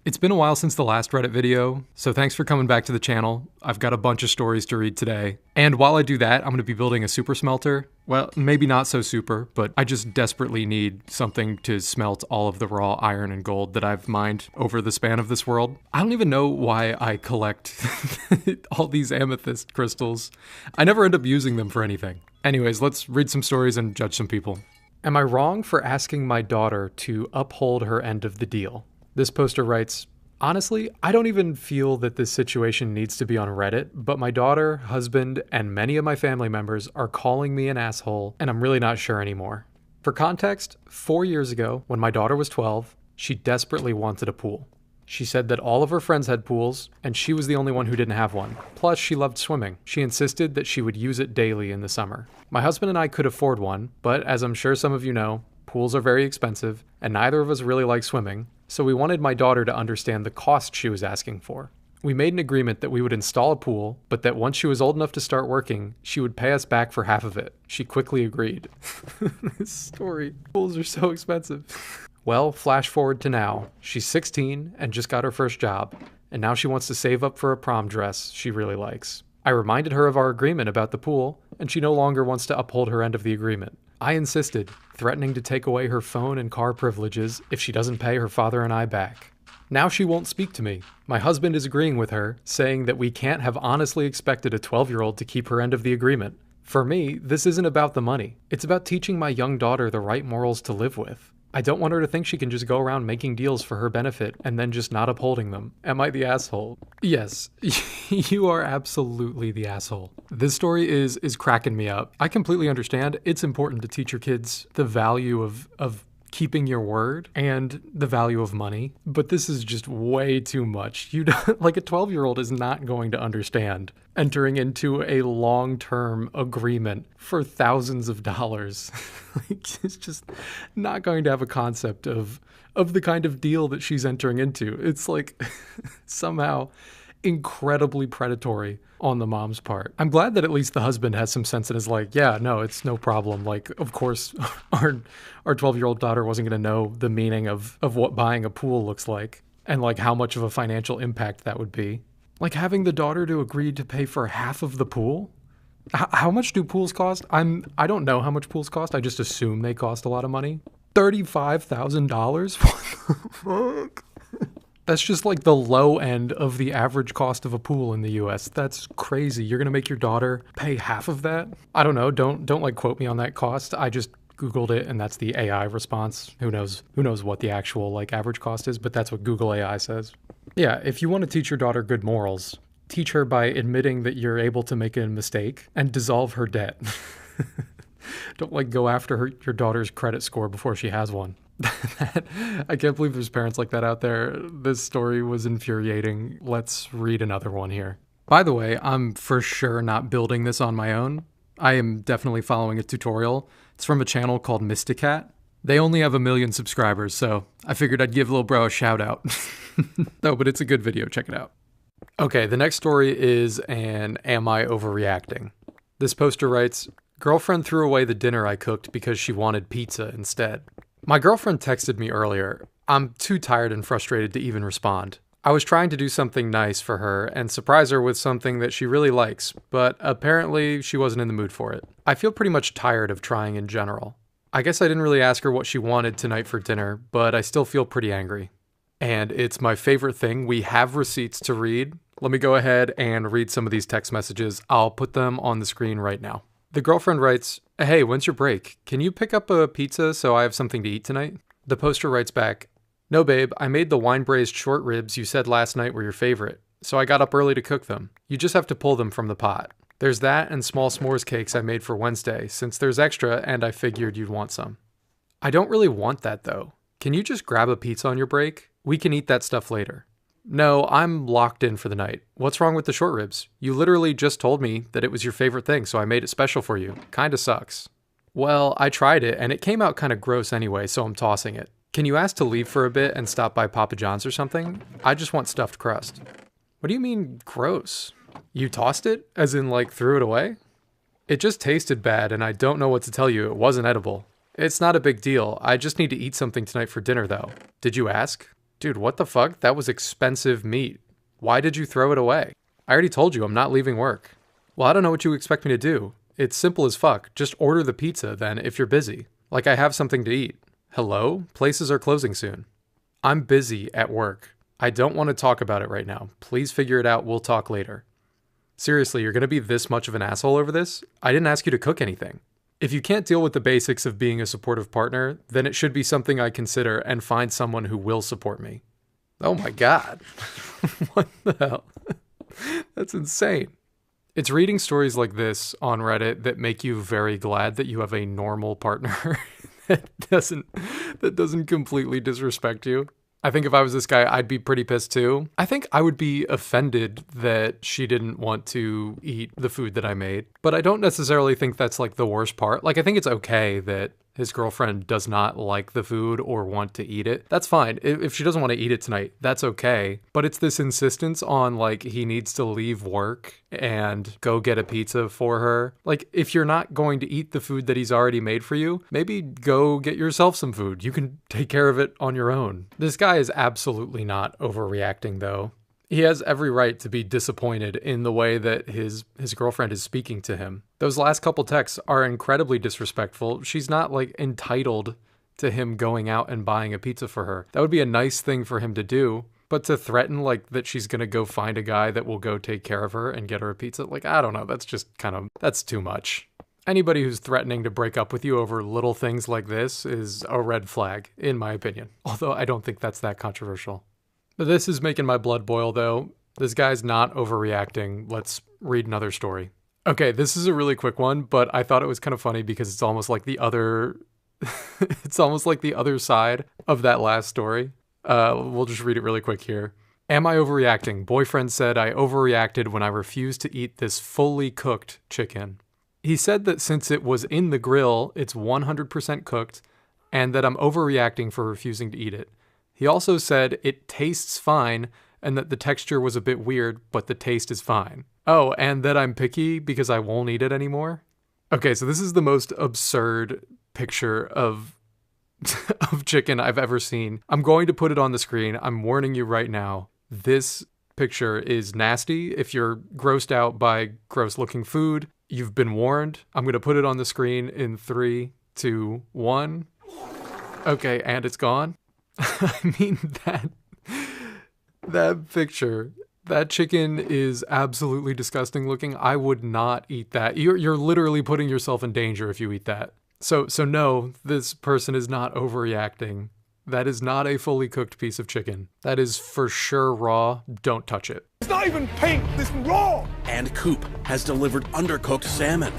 It's been a while since the last Reddit video, so thanks for coming back to the channel. I've got a bunch of stories to read today. And while I do that, I'm going to be building a super smelter. Well, maybe not so super, but I just desperately need something to smelt all of the raw iron and gold that I've mined over the span of this world. I don't even know why I collect all these amethyst crystals. I never end up using them for anything. Anyways, let's read some stories and judge some people. Am I wrong for asking my daughter to uphold her end of the deal? This poster writes, honestly, I don't even feel that this situation needs to be on Reddit, but my daughter, husband, and many of my family members are calling me an asshole, and I'm really not sure anymore. For context, 4 years ago, when my daughter was 12, she desperately wanted a pool. She said that all of her friends had pools, and she was the only one who didn't have one. Plus, she loved swimming. She insisted that she would use it daily in the summer. My husband and I could afford one, but as I'm sure some of you know, pools are very expensive, and neither of us really like swimming, so we wanted my daughter to understand the cost she was asking for. We made an agreement that we would install a pool, but that once she was old enough to start working, she would pay us back for half of it. She quickly agreed. This story. Pools are so expensive. Well, flash forward to now. She's 16 and just got her first job, and now she wants to save up for a prom dress she really likes. I reminded her of our agreement about the pool, and she no longer wants to uphold her end of the agreement. I insisted, threatening to take away her phone and car privileges if she doesn't pay her father and I back. Now she won't speak to me. My husband is agreeing with her, saying that we can't have honestly expected a 12-year-old to keep her end of the agreement. For me, this isn't about the money. It's about teaching my young daughter the right morals to live with. I don't want her to think she can just go around making deals for her benefit and then just not upholding them. Am I the asshole? Yes, you are absolutely the asshole. This story is cracking me up. I completely understand. It's important to teach your kids the value of keeping your word and the value of money, but this is just way too much. You don't, like a 12-year-old is not going to understand entering into a long-term agreement for thousands of dollars. Like, it's just not going to have a concept of the kind of deal that she's entering into. It's like somehow incredibly predatory on the mom's part. I'm glad that at least the husband has some sense and is like, yeah, no, it's no problem. Like, of course, our 12-year-old daughter wasn't going to know the meaning of what buying a pool looks like and like how much of a financial impact that would be. Like having the daughter to agree to pay for half of the pool? How much do pools cost? I don't know how much pools cost. I just assume they cost a lot of money. $35,000? What the fuck? That's just like the low end of the average cost of a pool in the US. That's crazy. You're going to make your daughter pay half of that? I don't know. Don't like quote me on that cost. I just Googled it and that's the AI response. Who knows what the actual like average cost is, but that's what Google AI says. Yeah, if you want to teach your daughter good morals, teach her by admitting that you're able to make a mistake and dissolve her debt. Don't like go after your daughter's credit score before she has one. I can't believe there's parents like that out there. This story was infuriating. Let's read another one here. By the way, I'm for sure not building this on my own. I am definitely following a tutorial. It's from a channel called Mysticat. They only have 1 million subscribers, so I figured I'd give little bro a shout out. No, but it's a good video. Check it out. Okay, the next story is an Am I Overreacting? This poster writes, girlfriend threw away the dinner I cooked because she wanted pizza instead. My girlfriend texted me earlier. I'm too tired and frustrated to even respond. I was trying to do something nice for her and surprise her with something that she really likes, but apparently she wasn't in the mood for it. I feel pretty much tired of trying in general. I guess I didn't really ask her what she wanted tonight for dinner, but I still feel pretty angry. And it's my favorite thing. We have receipts to read. Let me go ahead and read some of these text messages. I'll put them on the screen right now. The girlfriend writes, hey, when's your break? Can you pick up a pizza so I have something to eat tonight? The poster writes back, no, babe, I made the wine-braised short ribs you said last night were your favorite, so I got up early to cook them. You just have to pull them from the pot. There's that and small s'mores cakes I made for Wednesday, since there's extra and I figured you'd want some. I don't really want that, though. Can you just grab a pizza on your break? We can eat that stuff later. No, I'm locked in for the night. What's wrong with the short ribs? You literally just told me that it was your favorite thing, so I made it special for you. Kinda sucks. Well, I tried it, and it came out kinda gross anyway, so I'm tossing it. Can you ask to leave for a bit and stop by Papa John's or something? I just want stuffed crust. What do you mean, gross? You tossed it? As in, like, threw it away? It just tasted bad, and I don't know what to tell you. It wasn't edible. It's not a big deal. I just need to eat something tonight for dinner, though. Did you ask? Dude, what the fuck? That was expensive meat. Why did you throw it away? I already told you I'm not leaving work. Well, I don't know what you expect me to do. It's simple as fuck. Just order the pizza then if you're busy. Like I have something to eat. Hello? Places are closing soon. I'm busy at work. I don't want to talk about it right now. Please figure it out. We'll talk later. Seriously, you're going to be this much of an asshole over this? I didn't ask you to cook anything. If you can't deal with the basics of being a supportive partner, then it should be something I consider and find someone who will support me. Oh my God. What the hell? That's insane. It's reading stories like this on Reddit that make you very glad that you have a normal partner that doesn't completely disrespect you. I think if I was this guy, I'd be pretty pissed too. I think I would be offended that she didn't want to eat the food that I made. But I don't necessarily think that's like the worst part. Like I think it's okay that his girlfriend does not like the food or want to eat it. That's fine. If she doesn't want to eat it tonight, that's okay. But it's this insistence on like he needs to leave work and go get a pizza for her. Like if you're not going to eat the food that he's already made for you, maybe go get yourself some food. You can take care of it on your own. This guy is absolutely not overreacting though. He has every right to be disappointed in the way that his girlfriend is speaking to him. Those last couple texts are incredibly disrespectful. She's not like entitled to him going out and buying a pizza for her. That would be a nice thing for him to do, but to threaten like that she's going to go find a guy that will go take care of her and get her a pizza, like I don't know, that's just that's too much. Anybody who's threatening to break up with you over little things like this is a red flag, in my opinion. Although I don't think that's that controversial. But this is making my blood boil, though. This guy's not overreacting. Let's read another story. Okay, this is a really quick one, but I thought it was kind of funny because it's almost like the other... it's almost like the other side of that last story. We'll just read it really quick here. Am I overreacting? Boyfriend said I overreacted when I refused to eat this fully cooked chicken. He said that since it was in the grill, it's 100% cooked, and that I'm overreacting for refusing to eat it. He also said it tastes fine and that the texture was a bit weird, but the taste is fine. Oh, and that I'm picky because I won't eat it anymore? Okay, so this is the most absurd picture of chicken I've ever seen. I'm going to put it on the screen. I'm warning you right now. This picture is nasty. If you're grossed out by gross looking food, you've been warned. I'm going to put it on the screen in 3, 2, 1. Okay, and it's gone. I mean, that picture, that chicken is absolutely disgusting looking. I would not eat that. You're literally putting yourself in danger if you eat that. So no, this person is not overreacting. That is not a fully cooked piece of chicken. That is for sure raw. Don't touch it. It's not even pink, it's raw! And Coop has delivered undercooked salmon.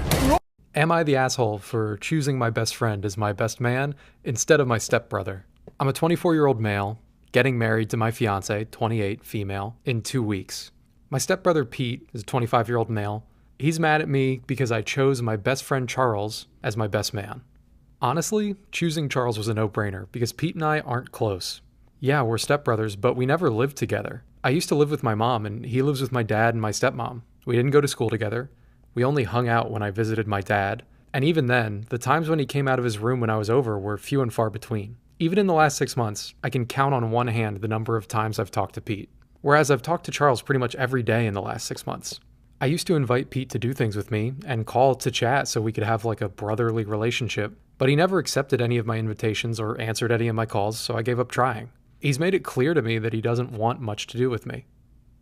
Am I the asshole for choosing my best friend as my best man instead of my stepbrother? I'm a 24-year-old male, getting married to my fiance, 28, female, in 2 weeks. My stepbrother Pete is a 25-year-old male. He's mad at me because I chose my best friend Charles as my best man. Honestly, choosing Charles was a no-brainer because Pete and I aren't close. Yeah, we're stepbrothers, but we never lived together. I used to live with my mom, and he lives with my dad and my stepmom. We didn't go to school together. We only hung out when I visited my dad. And even then, the times when he came out of his room when I was over were few and far between. Even in the last 6 months, I can count on one hand the number of times I've talked to Pete. Whereas I've talked to Charles pretty much every day in the last 6 months. I used to invite Pete to do things with me and call to chat so we could have like a brotherly relationship, but he never accepted any of my invitations or answered any of my calls, so I gave up trying. He's made it clear to me that he doesn't want much to do with me.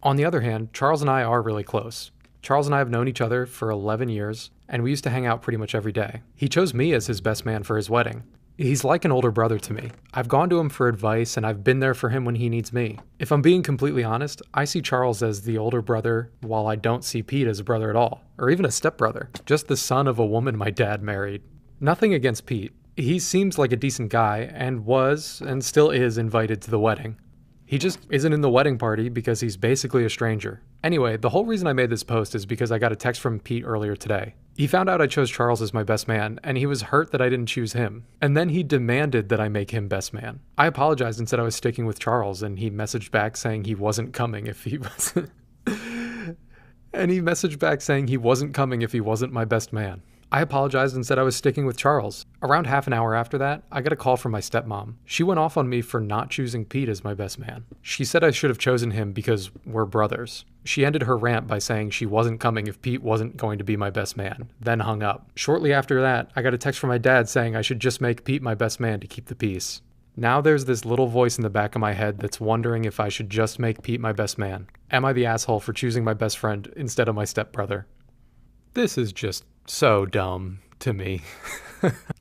On the other hand, Charles and I are really close. Charles and I have known each other for 11 years, and we used to hang out pretty much every day. He chose me as his best man for his wedding. He's like an older brother to me. I've gone to him for advice, and I've been there for him when he needs me. If I'm being completely honest, I see Charles as the older brother, while I don't see Pete as a brother at all, or even a stepbrother, just the son of a woman my dad married. Nothing against Pete. He seems like a decent guy, and was, and still is, invited to the wedding. He just isn't in the wedding party because he's basically a stranger. Anyway, the whole reason I made this post is because I got a text from Pete earlier today. He found out I chose Charles as my best man, and he was hurt that I didn't choose him. And then he demanded that I make him best man. I apologized and said I was sticking with Charles, and he messaged back saying he wasn't coming if he wasn't... and he messaged back saying he wasn't coming if he wasn't my best man. I apologized and said I was sticking with Charles. Around half an hour after that, I got a call from my stepmom. She went off on me for not choosing Pete as my best man. She said I should have chosen him because we're brothers. She ended her rant by saying she wasn't coming if Pete wasn't going to be my best man, then hung up. Shortly after that, I got a text from my dad saying I should just make Pete my best man to keep the peace. Now there's this little voice in the back of my head that's wondering if I should just make Pete my best man. Am I the asshole for choosing my best friend instead of my stepbrother? This is just so dumb to me.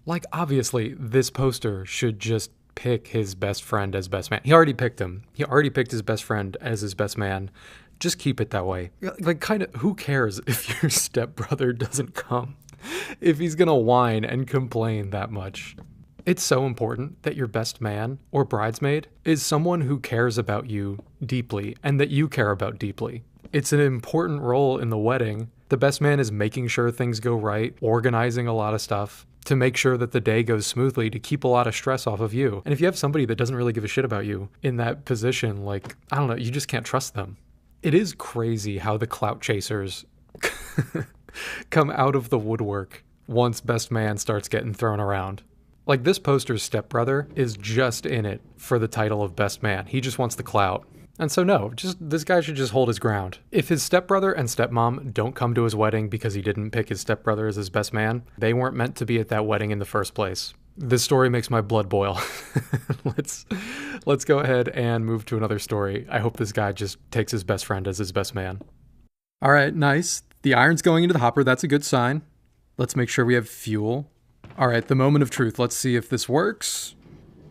Like, obviously, this poster should just pick his best friend as best man. He already picked him. He already picked his best friend as his best man. Just keep it that way. Like, kind of, who cares if your stepbrother doesn't come? If he's gonna whine and complain that much. It's so important that your best man or bridesmaid is someone who cares about you deeply and that you care about deeply. It's an important role in the wedding. The best man is making sure things go right, organizing a lot of stuff to make sure that the day goes smoothly, to keep a lot of stress off of you. And if you have somebody that doesn't really give a shit about you in that position, like, I don't know, you just can't trust them. It is crazy how the clout chasers come out of the woodwork once best man starts getting thrown around. Like, this poster's stepbrother is just in it for the title of best man. He just wants the clout. And so no, this guy should just hold his ground. If his stepbrother and stepmom don't come to his wedding because he didn't pick his stepbrother as his best man, they weren't meant to be at that wedding in the first place. This story makes my blood boil. Let's go ahead and move to another story. I hope this guy just takes his best friend as his best man. All right, nice. The iron's going into the hopper. That's a good sign. Let's make sure we have fuel. All right, the moment of truth. Let's see if this works.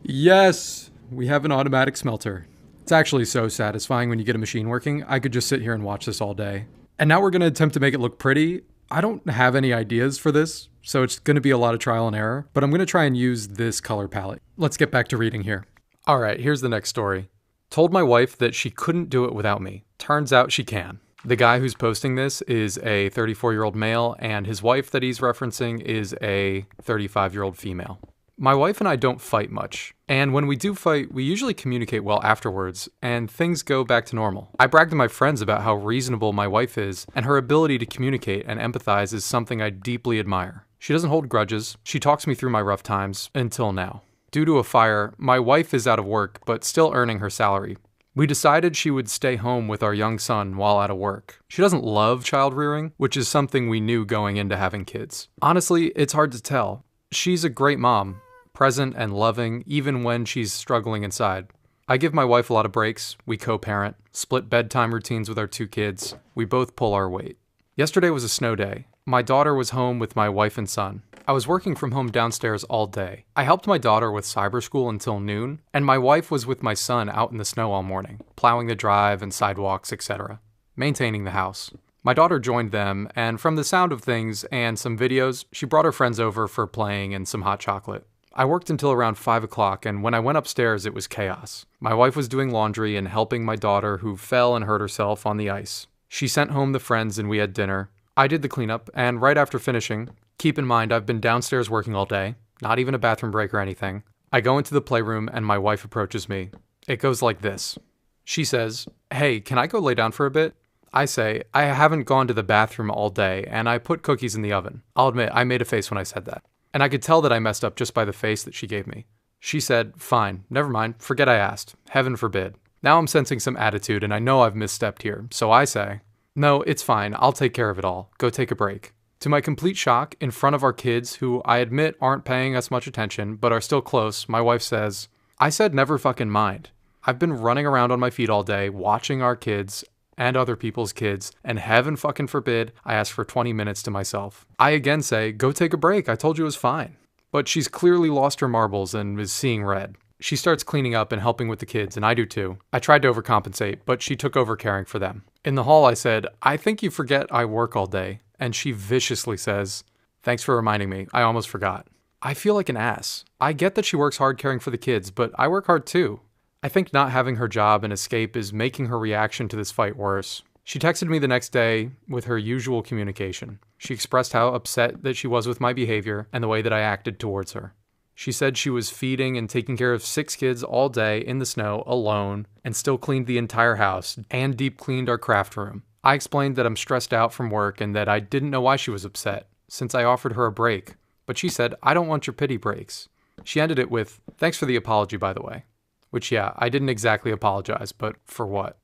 Yes, we have an automatic smelter. It's actually so satisfying when you get a machine working. I could just sit here and watch this all day. And now we're going to attempt to make it look pretty. I don't have any ideas for this, so it's going to be a lot of trial and error, but I'm going to try and use this color palette. Let's get back to reading here. All right, here's the next story. Told my wife that she couldn't do it without me. Turns out she can. The guy who's posting this is a 34-year-old male, and his wife that he's referencing is a 35-year-old female. My wife and I don't fight much, and when we do fight, we usually communicate well afterwards, and things go back to normal. I brag to my friends about how reasonable my wife is, and her ability to communicate and empathize is something I deeply admire. She doesn't hold grudges. She talks me through my rough times, until now. Due to a fire, my wife is out of work, but still earning her salary. We decided she would stay home with our young son while out of work. She doesn't love child rearing, which is something we knew going into having kids. Honestly, it's hard to tell. She's a great mom, present and loving, even when she's struggling inside. I give my wife a lot of breaks. We co-parent, split bedtime routines with our 2 kids. We both pull our weight. Yesterday was a snow day. My daughter was home with my wife and son. I was working from home downstairs all day. I helped my daughter with cyber school until noon, and my wife was with my son out in the snow all morning, plowing the drive and sidewalks, etc., maintaining the house. My daughter joined them, and from the sound of things and some videos, she brought her friends over for playing and some hot chocolate. I worked until around 5 o'clock, and when I went upstairs, it was chaos. My wife was doing laundry and helping my daughter, who fell and hurt herself on the ice. She sent home the friends and we had dinner. I did the cleanup, and right after finishing, keep in mind I've been downstairs working all day, not even a bathroom break or anything, I go into the playroom and my wife approaches me. It goes like this. She says, "Hey, can I go lay down for a bit?" I say, "I haven't gone to the bathroom all day, and I put cookies in the oven." I'll admit, I made a face when I said that. And I could tell that I messed up just by the face that she gave me. She said, "Fine, never mind, forget I asked. Heaven forbid." Now I'm sensing some attitude and I know I've misstepped here, so I say, "No, it's fine, I'll take care of it all. Go take a break." To my complete shock, in front of our kids, who I admit aren't paying us much attention, but are still close, my wife says, "I said never fucking mind. I've been running around on my feet all day, watching our kids and other people's kids, and heaven fucking forbid I ask for 20 minutes to myself." I again say, "Go take a break, I told you it was fine." But she's clearly lost her marbles and is seeing red. She starts cleaning up and helping with the kids, and I do too. I tried to overcompensate, but she took over caring for them. In the hall I said, "I think you forget I work all day." And she viciously says, "Thanks for reminding me, I almost forgot." I feel like an ass. I get that she works hard caring for the kids, but I work hard too. I think not having her job and escape is making her reaction to this fight worse. She texted me the next day with her usual communication. She expressed how upset that she was with my behavior and the way that I acted towards her. She said she was feeding and taking care of 6 kids all day in the snow alone and still cleaned the entire house and deep cleaned our craft room. I explained that I'm stressed out from work and that I didn't know why she was upset, since I offered her a break. But she said, "I don't want your pity breaks." She ended it with, "Thanks for the apology, by the way." Which, yeah, I didn't exactly apologize, but for what?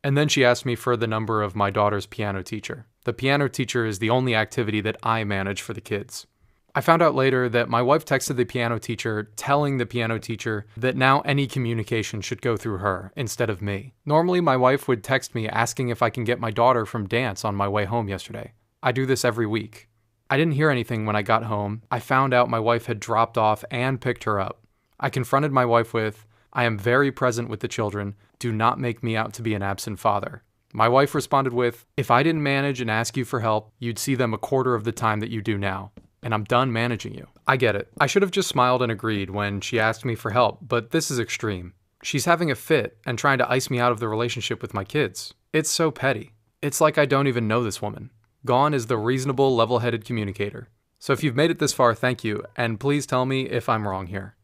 And then she asked me for the number of my daughter's piano teacher. The piano teacher is the only activity that I manage for the kids. I found out later that my wife texted the piano teacher telling the piano teacher that now any communication should go through her instead of me. Normally, my wife would text me asking if I can get my daughter from dance on my way home yesterday. I do this every week. I didn't hear anything when I got home. I found out my wife had dropped off and picked her up. I confronted my wife with, "I am very present with the children. Do not make me out to be an absent father." My wife responded with, "If I didn't manage and ask you for help, you'd see them a quarter of the time that you do now. And I'm done managing you." I get it. I should have just smiled and agreed when she asked me for help, but this is extreme. She's having a fit and trying to ice me out of the relationship with my kids. It's so petty. It's like I don't even know this woman. Gone is the reasonable, level-headed communicator. So if you've made it this far, thank you, and please tell me if I'm wrong here.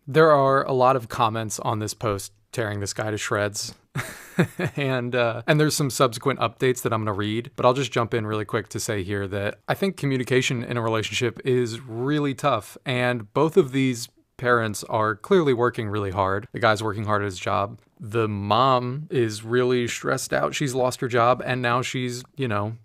There are a lot of comments on this post tearing this guy to shreds. and there's some subsequent updates that I'm going to read, but I'll just jump in really quick to say here that I think communication in a relationship is really tough, and both of these parents are clearly working really hard. The guy's working hard at his job. The mom is really stressed out. She's lost her job, and now she's,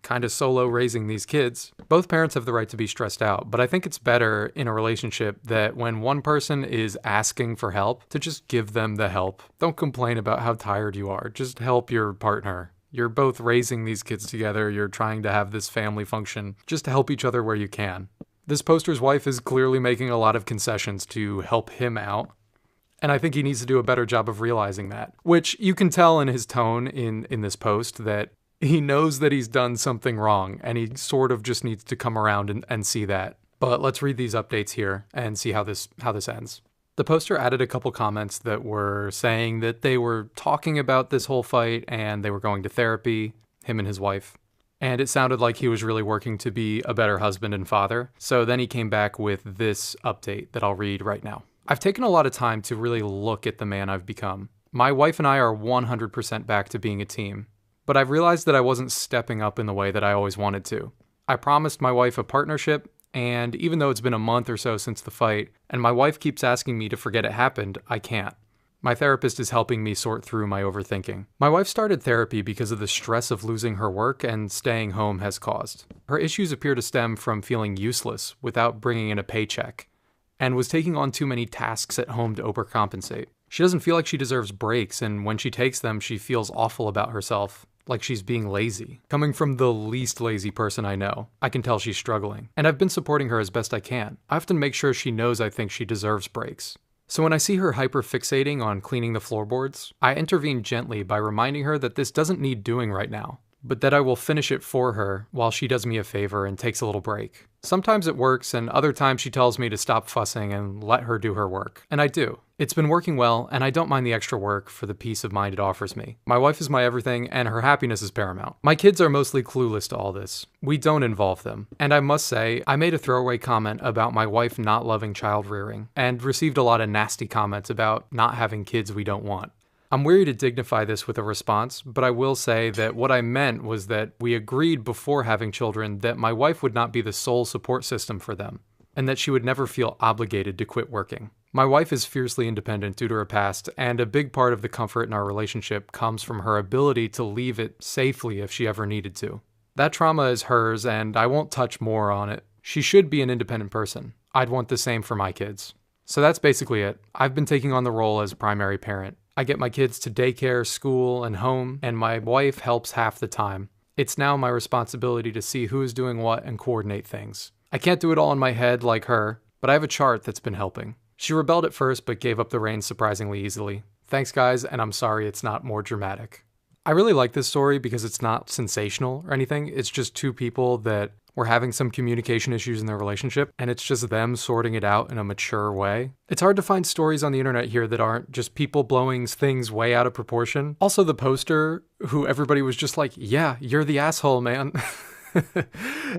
kind of solo raising these kids. Both parents have the right to be stressed out, but I think it's better in a relationship that when one person is asking for help, to just give them the help. Don't complain about how tired you are. Just help your partner. You're both raising these kids together. You're trying to have this family function. Just help each other where you can. This poster's wife is clearly making a lot of concessions to help him out. And I think he needs to do a better job of realizing that, which you can tell in his tone in this post that he knows that he's done something wrong and he sort of just needs to come around and see that. But let's read these updates here and see how this ends. The poster added a couple comments that were saying that they were talking about this whole fight and they were going to therapy, him and his wife. And it sounded like he was really working to be a better husband and father. So then he came back with this update that I'll read right now. "I've taken a lot of time to really look at the man I've become. My wife and I are 100% back to being a team. But I've realized that I wasn't stepping up in the way that I always wanted to. I promised my wife a partnership, and even though it's been a month or so since the fight, and my wife keeps asking me to forget it happened, I can't. My therapist is helping me sort through my overthinking. My wife started therapy because of the stress of losing her work and staying home has caused. Her issues appear to stem from feeling useless without bringing in a paycheck, and was taking on too many tasks at home to overcompensate. She doesn't feel like she deserves breaks, and when she takes them, she feels awful about herself, like she's being lazy. Coming from the least lazy person I know, I can tell she's struggling, and I've been supporting her as best I can. I often make sure she knows I think she deserves breaks. So when I see her hyper-fixating on cleaning the floorboards, I intervene gently by reminding her that this doesn't need doing right now, but that I will finish it for her while she does me a favor and takes a little break. Sometimes it works, and other times she tells me to stop fussing and let her do her work. And I do. It's been working well, and I don't mind the extra work for the peace of mind it offers me. My wife is my everything, and her happiness is paramount. My kids are mostly clueless to all this. We don't involve them. And I must say, I made a throwaway comment about my wife not loving child rearing, and received a lot of nasty comments about not having kids we don't want. I'm weary to dignify this with a response, but I will say that what I meant was that we agreed before having children that my wife would not be the sole support system for them, and that she would never feel obligated to quit working. My wife is fiercely independent due to her past, and a big part of the comfort in our relationship comes from her ability to leave it safely if she ever needed to. That trauma is hers, and I won't touch more on it. She should be an independent person. I'd want the same for my kids. So that's basically it. I've been taking on the role as primary parent. I get my kids to daycare, school, and home, and my wife helps half the time. It's now my responsibility to see who is doing what and coordinate things. I can't do it all in my head like her, but I have a chart that's been helping. She rebelled at first, but gave up the reins surprisingly easily. Thanks, guys, and I'm sorry it's not more dramatic. I really like this story because it's not sensational or anything. It's just two people that were having some communication issues in their relationship, and it's just them sorting it out in a mature way. It's hard to find stories on the internet here that aren't just people blowing things way out of proportion. Also, the poster, who everybody was just like, yeah, you're the asshole, man.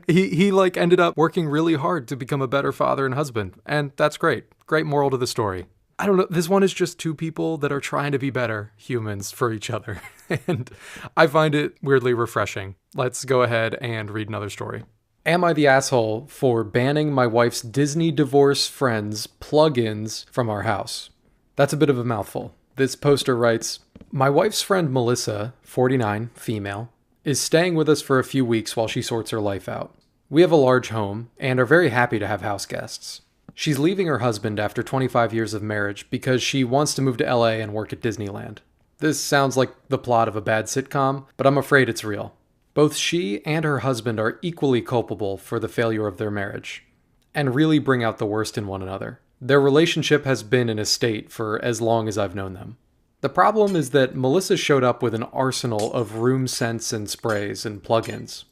he ended up working really hard to become a better father and husband, and that's great. Great moral to the story. I don't know, this one is just two people that are trying to be better humans for each other, and I find it weirdly refreshing. Let's go ahead and read another story. Am I the asshole for banning my wife's Disney divorce friends' plugins from our house? That's a bit of a mouthful. This poster writes, my wife's friend Melissa, 49, female, is staying with us for a few weeks while she sorts her life out. We have a large home and are very happy to have house guests. She's leaving her husband after 25 years of marriage because she wants to move to LA and work at Disneyland. This sounds like the plot of a bad sitcom, but I'm afraid it's real. Both she and her husband are equally culpable for the failure of their marriage, and really bring out the worst in one another. Their relationship has been in a state for as long as I've known them. The problem is that Melissa showed up with an arsenal of room scents and sprays and plugins.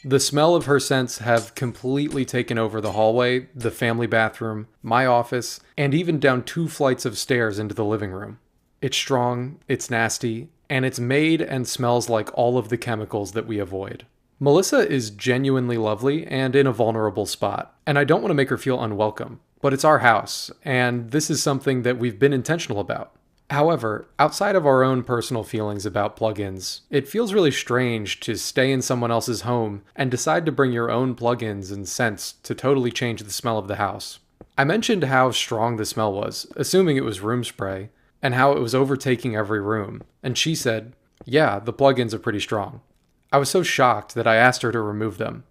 The smell of her scents have completely taken over the hallway, the family bathroom, my office, and even down 2 flights of stairs into the living room. It's strong, it's nasty, and it's made and smells like all of the chemicals that we avoid. Melissa is genuinely lovely and in a vulnerable spot, and I don't want to make her feel unwelcome, but it's our house, and this is something that we've been intentional about. However, outside of our own personal feelings about plugins, it feels really strange to stay in someone else's home and decide to bring your own plugins and scents to totally change the smell of the house. I mentioned how strong the smell was, assuming it was room spray, and how it was overtaking every room, and she said, yeah, the plugins are pretty strong. I was so shocked that I asked her to remove them.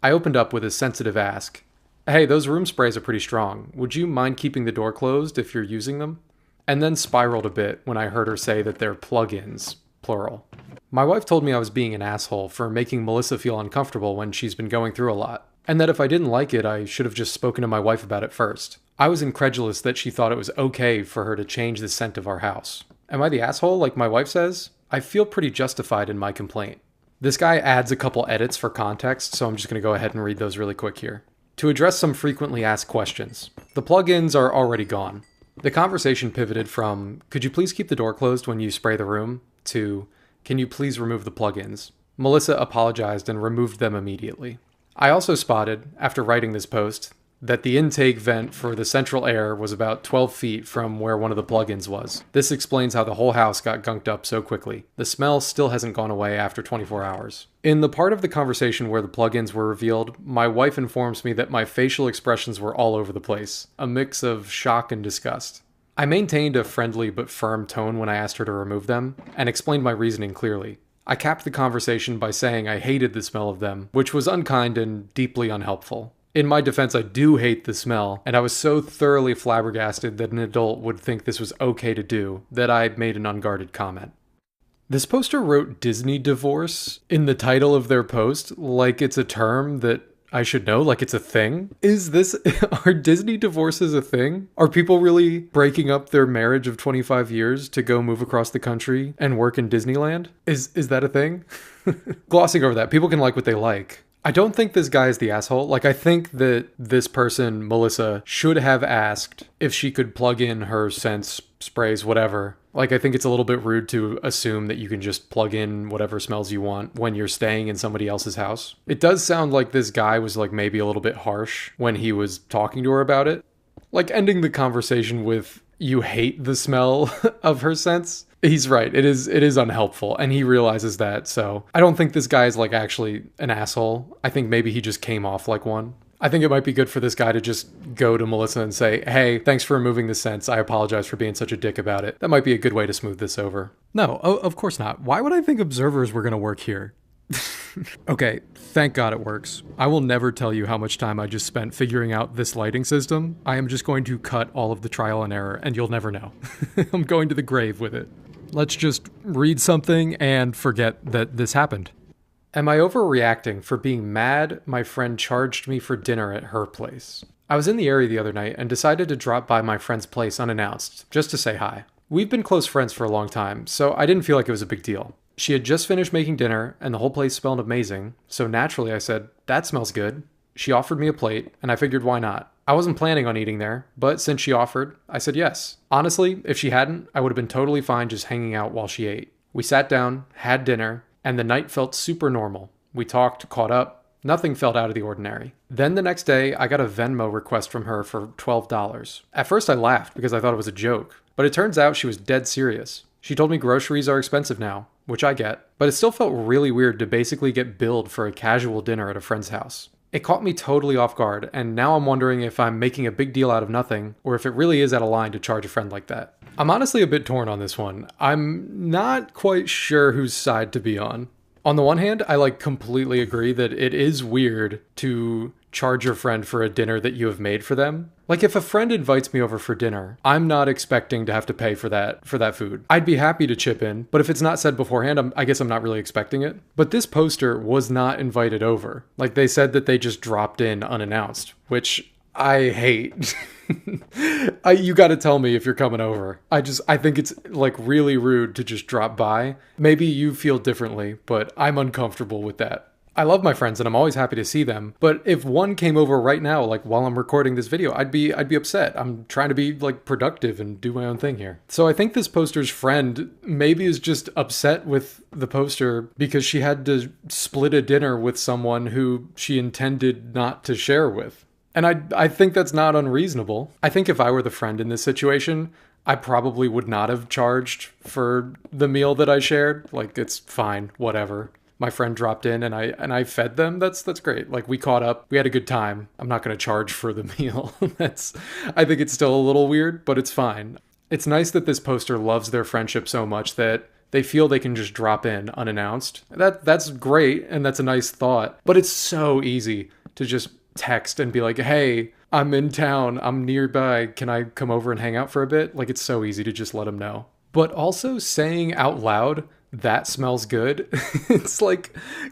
I opened up with a sensitive ask. Hey, those room sprays are pretty strong. Would you mind keeping the door closed if you're using them? And then spiraled a bit when I heard her say that they're plugins, plural. My wife told me I was being an asshole for making Melissa feel uncomfortable when she's been going through a lot, and that if I didn't like it, I should have just spoken to my wife about it first. I was incredulous that she thought it was okay for her to change the scent of our house. Am I the asshole like my wife says? I feel pretty justified in my complaint. This guy adds a couple edits for context, so I'm just going to go ahead and read those really quick here. To address some frequently asked questions. The plugins are already gone. The conversation pivoted from, could you please keep the door closed when you spray the room, to, can you please remove the plugins? Melissa apologized and removed them immediately. I also spotted, after writing this post, that the intake vent for the central air was about 12 feet from where one of the plugins was. This explains how the whole house got gunked up so quickly. The smell still hasn't gone away after 24 hours. In the part of the conversation where the plugins were revealed, my wife informs me that my facial expressions were all over the place, a mix of shock and disgust. I maintained a friendly but firm tone when I asked her to remove them, and explained my reasoning clearly. I capped the conversation by saying I hated the smell of them, which was unkind and deeply unhelpful. In my defense, I do hate the smell, and I was so thoroughly flabbergasted that an adult would think this was okay to do that I made an unguarded comment. This poster wrote Disney divorce in the title of their post like it's a term that I should know, like it's a thing. Are Disney divorces a thing? Are people really breaking up their marriage of 25 years to go move across the country and work in Disneyland? Is that a thing? Glossing over that, people can like what they like. I don't think this guy is the asshole. Like, I think that this person, Melissa, should have asked if she could plug in her scents, sprays, whatever. Like, I think it's a little bit rude to assume that you can just plug in whatever smells you want when you're staying in somebody else's house. It does sound like this guy was like maybe a little bit harsh when he was talking to her about it. Like, ending the conversation with, you hate the smell of her scents. He's right. It is unhelpful, and he realizes that, so I don't think this guy is like actually an asshole. I think maybe he just came off like one. I think it might be good for this guy to just go to Melissa and say, hey, thanks for removing the scents. I apologize for being such a dick about it. That might be a good way to smooth this over. No, of course not. Why would I think observers were going to work here? Okay, thank God it works. I will never tell you how much time I just spent figuring out this lighting system. I am just going to cut all of the trial and error, and you'll never know. I'm going to the grave with it. Let's just read something and forget that this happened. Am I overreacting for being mad my friend charged me for dinner at her place? I was in the area the other night and decided to drop by my friend's place unannounced, just to say hi. We've been close friends for a long time, so I didn't feel like it was a big deal. She had just finished making dinner, and the whole place smelled amazing, so naturally I said, that smells good. She offered me a plate, and I figured why not. I wasn't planning on eating there, but since she offered, I said yes. Honestly, if she hadn't, I would have been totally fine just hanging out while she ate. We sat down, had dinner, and the night felt super normal. We talked, caught up, nothing felt out of the ordinary. Then the next day, I got a Venmo request from her for $12. At first I laughed because I thought it was a joke, but it turns out she was dead serious. She told me groceries are expensive now, which I get, but it still felt really weird to basically get billed for a casual dinner at a friend's house. It caught me totally off guard, and now I'm wondering if I'm making a big deal out of nothing, or if it really is out of line to charge a friend like that. I'm honestly a bit torn on this one. I'm not quite sure whose side to be on. On the one hand, I completely agree that it is weird to charge your friend for a dinner that you have made for them. Like if a friend invites me over for dinner, I'm not expecting to have to pay for that food. I'd be happy to chip in, but if it's not said beforehand, I guess I'm not really expecting it. But this poster was not invited over. Like they said that they just dropped in unannounced, which I hate. You got to tell me if you're coming over. I think it's really rude to just drop by. Maybe you feel differently, but I'm uncomfortable with that. I love my friends and I'm always happy to see them, but if one came over right now, while I'm recording this video, I'd be upset. I'm trying to be productive and do my own thing here. So I think this poster's friend maybe is just upset with the poster because she had to split a dinner with someone who she intended not to share with. And I think that's not unreasonable. I think if I were the friend in this situation, I probably would not have charged for the meal that I shared. It's fine, whatever. My friend dropped in and I fed them. That's great. We caught up. We had a good time. I'm not going to charge for the meal. I think it's still a little weird, but it's fine. It's nice that this poster loves their friendship so much that they feel they can just drop in unannounced. That's great and that's a nice thought, but it's so easy to just text and be like, "Hey, I'm in town. I'm nearby. Can I come over and hang out for a bit?" It's so easy to just let them know. But also saying out loud, "That smells good," it's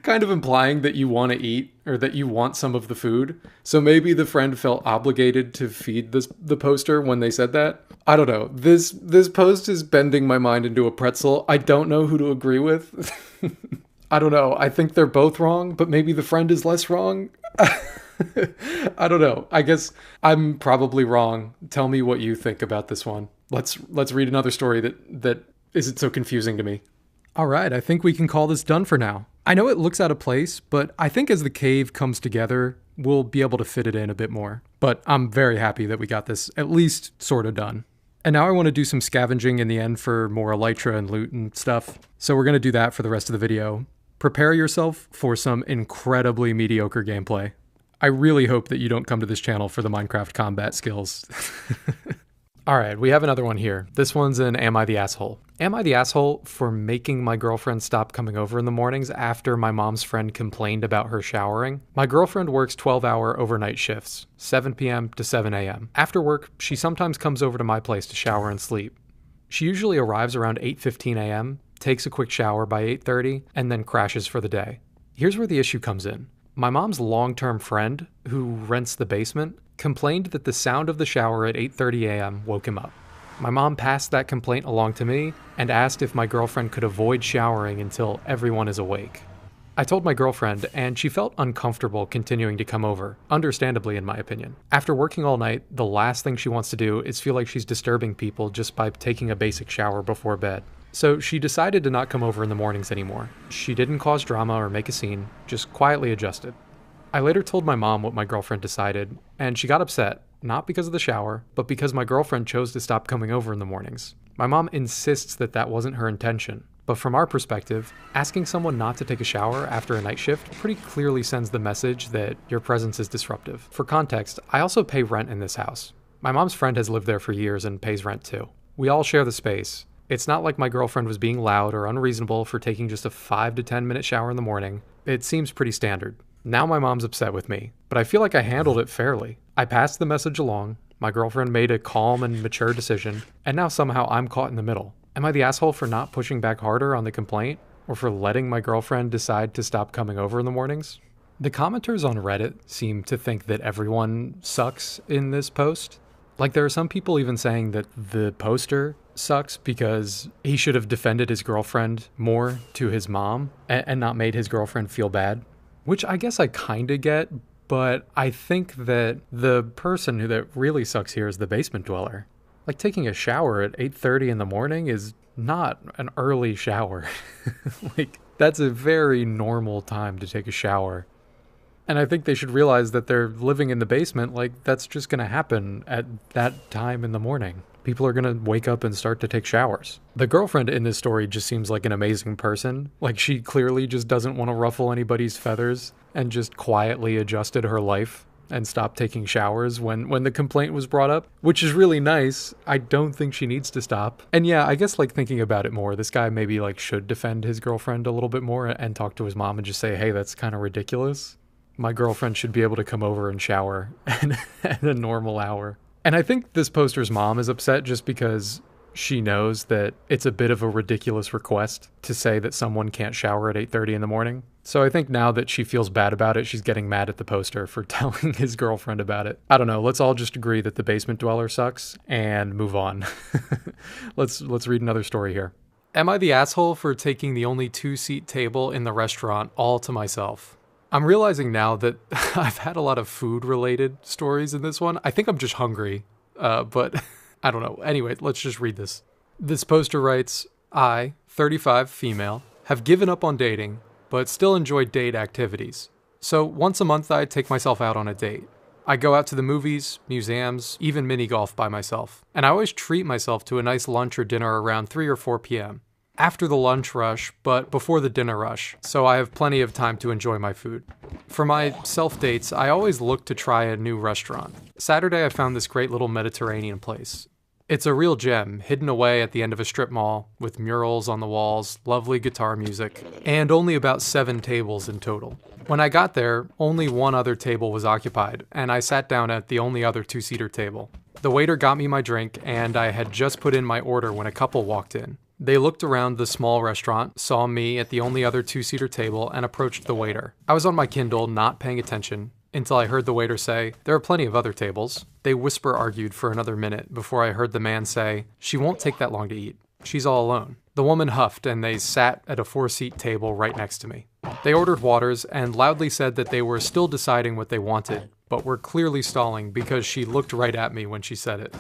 kind of implying that you want to eat or that you want some of the food. So maybe the friend felt obligated to feed the poster when they said that. I don't know. This post is bending my mind into a pretzel. I don't know who to agree with. I don't know. I think they're both wrong, but maybe the friend is less wrong. I don't know. I guess I'm probably wrong. Tell me what you think about this one. Let's read another story that isn't so confusing to me. All right, I think we can call this done for now. I know it looks out of place, but I think as the cave comes together, we'll be able to fit it in a bit more. But I'm very happy that we got this at least sort of done. And now I want to do some scavenging in the end for more elytra and loot and stuff. So we're going to do that for the rest of the video. Prepare yourself for some incredibly mediocre gameplay. I really hope that you don't come to this channel for the Minecraft combat skills. Alright, we have another one here. This one's an Am I the Asshole? Am I the asshole for making my girlfriend stop coming over in the mornings after my mom's friend complained about her showering? My girlfriend works 12-hour overnight shifts, 7 p.m. to 7 a.m. After work, she sometimes comes over to my place to shower and sleep. She usually arrives around 8:15 a.m., takes a quick shower by 8:30, and then crashes for the day. Here's where the issue comes in. My mom's long-term friend, who rents the basement, complained that the sound of the shower at 8:30 a.m. woke him up. My mom passed that complaint along to me and asked if my girlfriend could avoid showering until everyone is awake. I told my girlfriend, and she felt uncomfortable continuing to come over, understandably in my opinion. After working all night, the last thing she wants to do is feel like she's disturbing people just by taking a basic shower before bed. So she decided to not come over in the mornings anymore. She didn't cause drama or make a scene, just quietly adjusted. I later told my mom what my girlfriend decided, and she got upset, not because of the shower, but because my girlfriend chose to stop coming over in the mornings. My mom insists that that wasn't her intention, but from our perspective, asking someone not to take a shower after a night shift pretty clearly sends the message that your presence is disruptive. For context, I also pay rent in this house. My mom's friend has lived there for years and pays rent too. We all share the space. It's not like my girlfriend was being loud or unreasonable for taking just a 5 to 10 minute shower in the morning. It seems pretty standard. Now my mom's upset with me, but I feel like I handled it fairly. I passed the message along, my girlfriend made a calm and mature decision, and now somehow I'm caught in the middle. Am I the asshole for not pushing back harder on the complaint, or for letting my girlfriend decide to stop coming over in the mornings? The commenters on Reddit seem to think that everyone sucks in this post. There are some people even saying that the poster sucks because he should have defended his girlfriend more to his mom and not made his girlfriend feel bad. Which I guess I kinda get, but I think that the person that really sucks here is the basement dweller. Taking a shower at 8:30 in the morning is not an early shower. That's a very normal time to take a shower. And I think they should realize that they're living in the basement. Like, that's just going to happen at that time in the morning. People are going to wake up and start to take showers. The girlfriend in this story just seems like an amazing person. Like, she clearly just doesn't want to ruffle anybody's feathers and just quietly adjusted her life and stopped taking showers when the complaint was brought up, which is really nice. I don't think she needs to stop. And yeah, I guess like thinking about it more, this guy maybe like should defend his girlfriend a little bit more and talk to his mom and just say, hey, that's kind of ridiculous. My girlfriend should be able to come over and shower at a normal hour. And I think this poster's mom is upset just because she knows that it's a bit of a ridiculous request to say that someone can't shower at 8:30 in the morning. So I think now that she feels bad about it, she's getting mad at the poster for telling his girlfriend about it. I don't know. Let's all just agree that the basement dweller sucks and move on. Let's read another story here. Am I the asshole for taking the only 2-seat table in the restaurant all to myself? I'm realizing now that I've had a lot of food-related stories in this one. I think I'm just hungry, but I don't know. Anyway, let's just read this. This poster writes, I, 35 female, have given up on dating, but still enjoy date activities. So once a month I take myself out on a date. I go out to the movies, museums, even mini golf by myself. And I always treat myself to a nice lunch or dinner around 3 or 4 p.m. After the lunch rush, but before the dinner rush, so I have plenty of time to enjoy my food. For my self-dates, I always look to try a new restaurant. Saturday I found this great little Mediterranean place. It's a real gem, hidden away at the end of a strip mall, with murals on the walls, lovely guitar music, and only about 7 tables in total. When I got there, only one other table was occupied, and I sat down at the only other 2-seater table. The waiter got me my drink, and I had just put in my order when a couple walked in. They looked around the small restaurant, saw me at the only other 2-seater table, and approached the waiter. I was on my Kindle, not paying attention, until I heard the waiter say, there are plenty of other tables. They whisper argued for another minute before I heard the man say, she won't take that long to eat. She's all alone. The woman huffed, and they sat at a 4-seat table right next to me. They ordered waters and loudly said that they were still deciding what they wanted, but were clearly stalling because she looked right at me when she said it.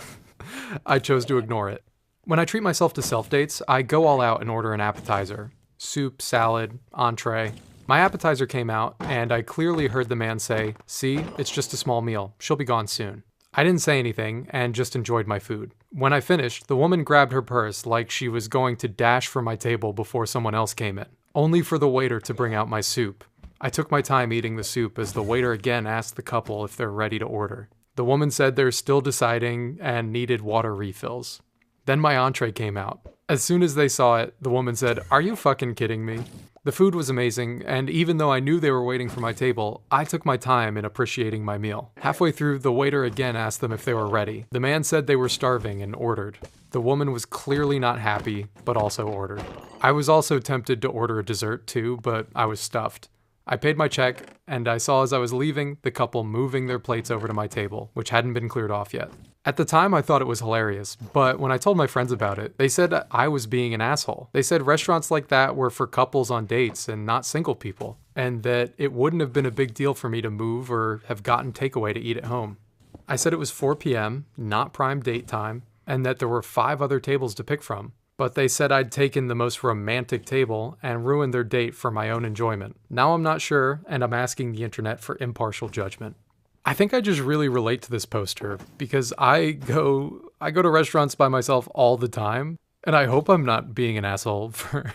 I chose to ignore it. When I treat myself to self-dates, I go all out and order an appetizer. Soup, salad, entree. My appetizer came out, and I clearly heard the man say, see, it's just a small meal. She'll be gone soon. I didn't say anything, and just enjoyed my food. When I finished, the woman grabbed her purse like she was going to dash for my table before someone else came in, only for the waiter to bring out my soup. I took my time eating the soup as the waiter again asked the couple if they're ready to order. The woman said they're still deciding and needed water refills. Then my entree came out. As soon as they saw it, the woman said, are you fucking kidding me? The food was amazing, and even though I knew they were waiting for my table, I took my time in appreciating my meal. Halfway through, the waiter again asked them if they were ready. The man said they were starving and ordered. The woman was clearly not happy, but also ordered. I was also tempted to order a dessert too, but I was stuffed. I paid my check, and I saw as I was leaving the couple moving their plates over to my table, which hadn't been cleared off yet. At the time, I thought it was hilarious, but when I told my friends about it, they said I was being an asshole. They said restaurants like that were for couples on dates and not single people, and that it wouldn't have been a big deal for me to move or have gotten takeaway to eat at home. I said it was 4 p.m., not prime date time, and that there were 5 other tables to pick from. But they said I'd taken the most romantic table and ruined their date for my own enjoyment. Now I'm not sure, and I'm asking the internet for impartial judgment. I think I just really relate to this poster because I go to restaurants by myself all the time, and I hope I'm not being an asshole for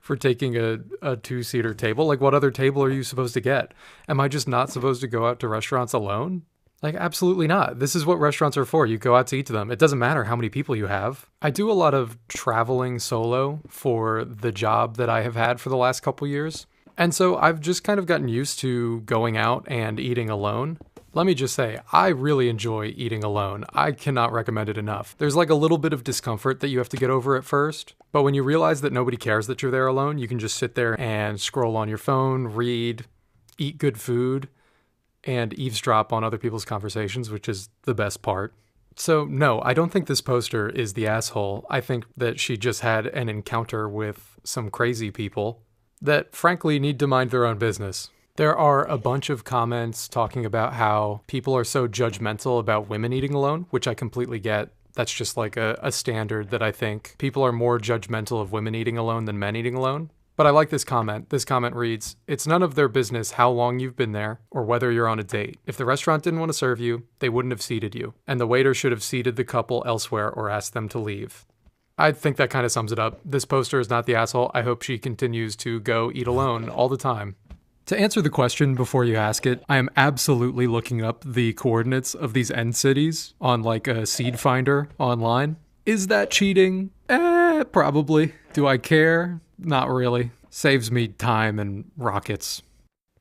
for taking a 2-seater table. Like, what other table are you supposed to get? Am I just not supposed to go out to restaurants alone? Like, absolutely not. This is what restaurants are for. You go out to eat to them. It doesn't matter how many people you have. I do a lot of traveling solo for the job that I have had for the last couple years. And so I've just kind of gotten used to going out and eating alone. Let me just say, I really enjoy eating alone. I cannot recommend it enough. There's like a little bit of discomfort that you have to get over at first. But when you realize that nobody cares that you're there alone, you can just sit there and scroll on your phone, read, eat good food, and eavesdrop on other people's conversations, which is the best part. So no, I don't think this poster is the asshole. I think that she just had an encounter with some crazy people that frankly need to mind their own business. There are a bunch of comments talking about how people are so judgmental about women eating alone, which I completely get. That's just like a standard that I think people are more judgmental of women eating alone than men eating alone. But I like this comment. This comment reads, "It's none of their business how long you've been there or whether you're on a date. If the restaurant didn't want to serve you, they wouldn't have seated you, and the waiter should have seated the couple elsewhere or asked them to leave." I think that kind of sums it up. This poster is not the asshole. I hope she continues to go eat alone all the time. To answer the question before you ask it, I am absolutely looking up the coordinates of these end cities on like a seed finder online. Is that cheating? Probably. Do I care? Not really. Saves me time and rockets.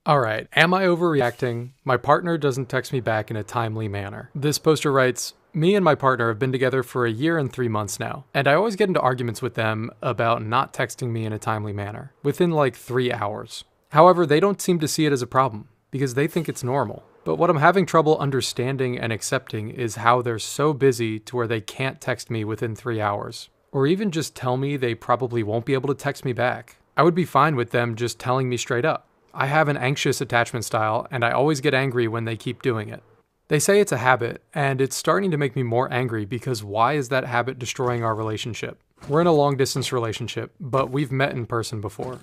Alright, am I overreacting? My partner doesn't text me back in a timely manner. This poster writes, "Me and my partner have been together for a year and 3 months now, and I always get into arguments with them about not texting me in a timely manner, within like 3 hours. However, they don't seem to see it as a problem, because they think it's normal. But what I'm having trouble understanding and accepting is how they're so busy to where they can't text me within 3 hours. Or even just tell me they probably won't be able to text me back. I would be fine with them just telling me straight up. I have an anxious attachment style, and I always get angry when they keep doing it. They say it's a habit, and it's starting to make me more angry because why is that habit destroying our relationship? We're in a long-distance relationship, but we've met in person before.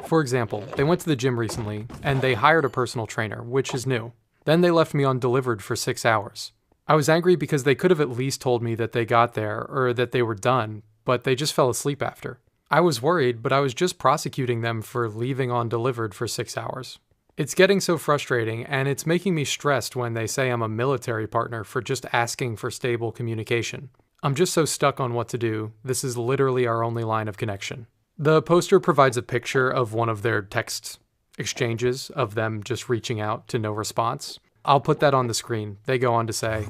For example, they went to the gym recently, and they hired a personal trainer, which is new. Then they left me undelivered for 6 hours. I was angry because they could have at least told me that they got there or that they were done, but they just fell asleep after. I was worried, but I was just prosecuting them for leaving undelivered for 6 hours. It's getting so frustrating, and it's making me stressed when they say I'm a military partner for just asking for stable communication. I'm just so stuck on what to do. This is literally our only line of connection. The poster provides a picture of one of their text exchanges of them just reaching out to no response. I'll put that on the screen. They go on to say,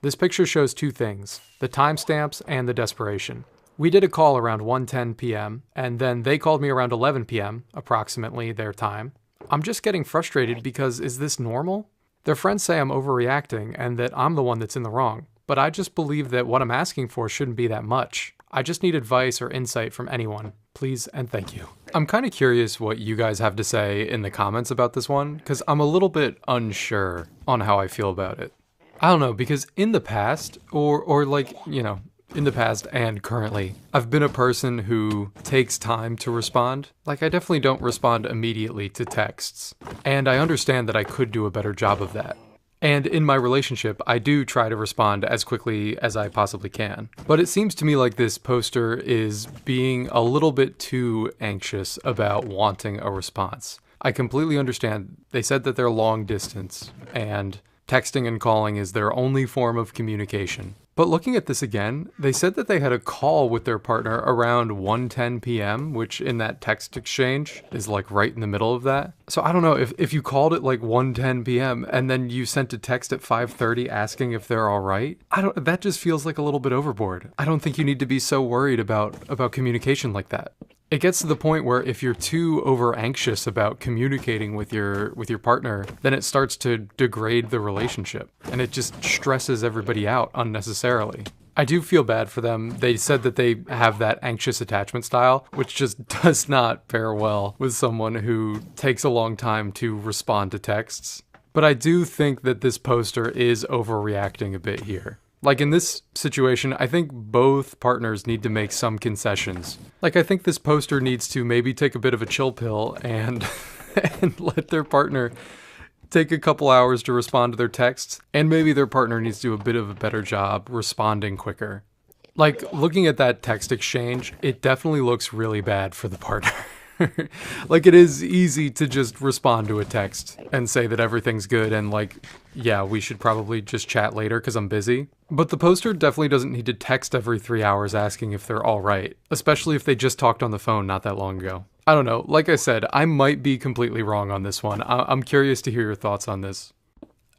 "This picture shows two things, the timestamps and the desperation. We did a call around 1:10 p.m., and then they called me around 11 p.m., approximately their time. I'm just getting frustrated because is this normal? Their friends say I'm overreacting and that I'm the one that's in the wrong, but I just believe that what I'm asking for shouldn't be that much. I just need advice or insight from anyone. Please and thank you." I'm kind of curious what you guys have to say in the comments about this one, because I'm a little bit unsure on how I feel about it. I don't know, because in the past, or like, in the past and currently, I've been a person who takes time to respond. Like, I definitely don't respond immediately to texts, and I understand that I could do a better job of that. And in my relationship, I do try to respond as quickly as I possibly can. But it seems to me like this poster is being a little bit too anxious about wanting a response. I completely understand. They said that they're long distance, and texting and calling is their only form of communication. But looking at this again, they said that they had a call with their partner around 1:10 p.m., which in that text exchange is like right in the middle of that. So I don't know, if you called at like 1:10 p.m. and then you sent a text at 5:30 asking if they're all right, that just feels like a little bit overboard. I don't think you need to be so worried about communication like that. It gets to the point where if you're too over anxious about communicating with your partner, then it starts to degrade the relationship, and it just stresses everybody out unnecessarily. I do feel bad for them. They said that they have that anxious attachment style, which just does not pair well with someone who takes a long time to respond to texts. But I do think that this poster is overreacting a bit here. Like in this situation, I think both partners need to make some concessions. Like I think this poster needs to maybe take a bit of a chill pill and let their partner take a couple hours to respond to their texts, and maybe their partner needs to do a bit of a better job responding quicker. Like looking at that text exchange, it definitely looks really bad for the partner. Like it is easy to just respond to a text and say that everything's good and like, yeah, we should probably just chat later because I'm busy. But the poster definitely doesn't need to text every 3 hours asking if they're all right, especially if they just talked on the phone not that long ago. I don't know. Like I said, I might be completely wrong on this one. I'm curious to hear your thoughts on this.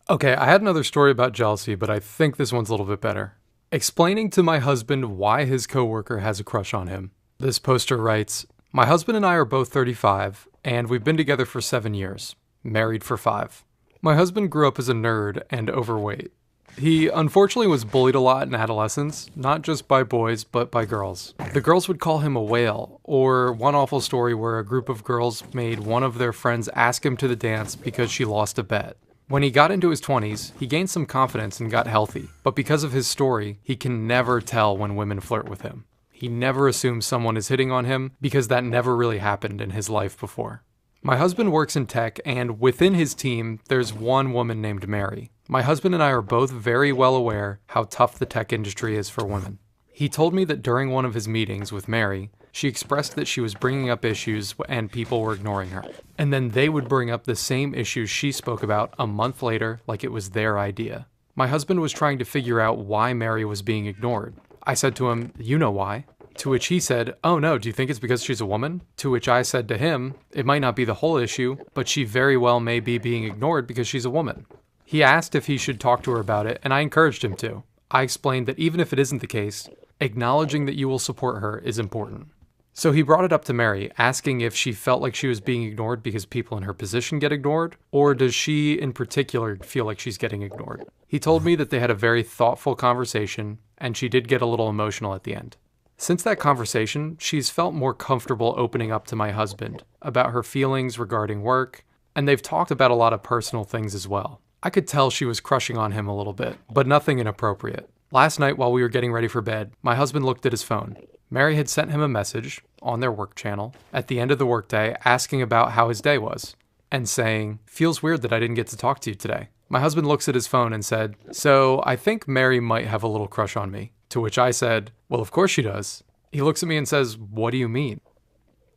Okay, I had another story about jealousy, but I think this one's a little bit better. Explaining to my husband why his coworker has a crush on him. This poster writes, "My husband and I are both 35, and we've been together for 7 years, married for 5. My husband grew up as a nerd and overweight. He unfortunately was bullied a lot in adolescence, not just by boys, but by girls. The girls would call him a whale, or one awful story where a group of girls made one of their friends ask him to the dance because she lost a bet. When he got into his 20s, he gained some confidence and got healthy, but because of his story, he can never tell when women flirt with him. He never assumes someone is hitting on him because that never really happened in his life before. My husband works in tech, and within his team, there's one woman named Mary. My husband and I are both very well aware how tough the tech industry is for women. He told me that during one of his meetings with Mary, she expressed that she was bringing up issues and people were ignoring her. And then they would bring up the same issues she spoke about a month later like it was their idea. My husband was trying to figure out why Mary was being ignored. I said to him, "You know why?" To which he said, "Oh no, do you think it's because she's a woman?" To which I said to him, "It might not be the whole issue, but she very well may be being ignored because she's a woman." He asked if he should talk to her about it, and I encouraged him to. I explained that even if it isn't the case, acknowledging that you will support her is important. So he brought it up to Mary, asking if she felt like she was being ignored because people in her position get ignored, or does she in particular feel like she's getting ignored? He told me that they had a very thoughtful conversation, and she did get a little emotional at the end. Since that conversation, she's felt more comfortable opening up to my husband about her feelings regarding work, and they've talked about a lot of personal things as well. I could tell she was crushing on him a little bit, but nothing inappropriate. Last night while we were getting ready for bed, my husband looked at his phone. Mary had sent him a message on their work channel at the end of the workday asking about how his day was and saying, "Feels weird that I didn't get to talk to you today." My husband looks at his phone and said, "So I think Mary might have a little crush on me." To which I said, "Well, of course she does." He looks at me and says, "What do you mean?"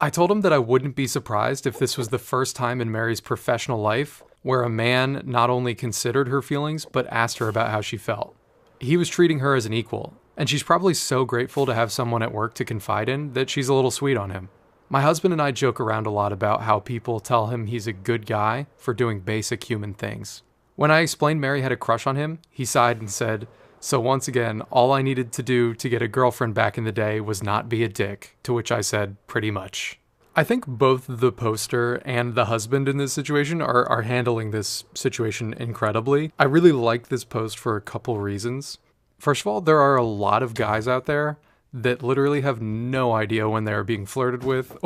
I told him that I wouldn't be surprised if this was the first time in Mary's professional life where a man not only considered her feelings, but asked her about how she felt. He was treating her as an equal, and she's probably so grateful to have someone at work to confide in that she's a little sweet on him. My husband and I joke around a lot about how people tell him he's a good guy for doing basic human things. When I explained Mary had a crush on him, he sighed and said, "So once again, all I needed to do to get a girlfriend back in the day was not be a dick," to which I said, "Pretty much." I think both the poster and the husband in this situation are handling this situation incredibly. I really like this post for a couple reasons. First of all, there are a lot of guys out there that literally have no idea when they're being flirted with